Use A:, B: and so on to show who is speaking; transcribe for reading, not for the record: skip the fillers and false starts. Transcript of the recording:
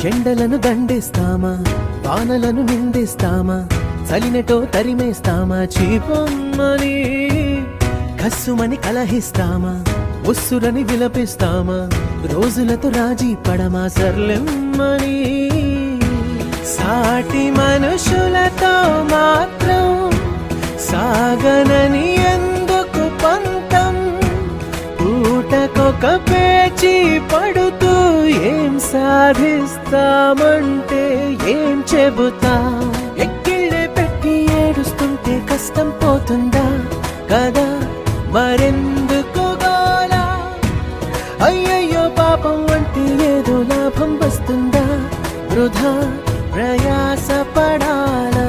A: ఎండలను దండిస్తామా, వానలను నిందిస్తామా, చలినటో తరిమేస్తామా, చీపమ్మని కస్సుమని కలహిస్తామా, ఉస్సురని విలపిస్తామా, రోజులతో రాజీ పడమా, సర్లెమ్మని సాటి మనుషులతో మాత్రం సాగనని ఎందుకు పంతం, పూటకొక పేచి పడుతూ ఏం సాధిస్తామంటే ఏం చెబుతా, ఎక్కిళ్ళే పెట్టి ఏడుస్తుంటే కష్టం పోతుందా కదా, మరెందుకు గోలా, అయ్యయ్యో పాపం అంటే ఏదో లాభం వస్తుందా, వృధా ప్రయాస పడాలా.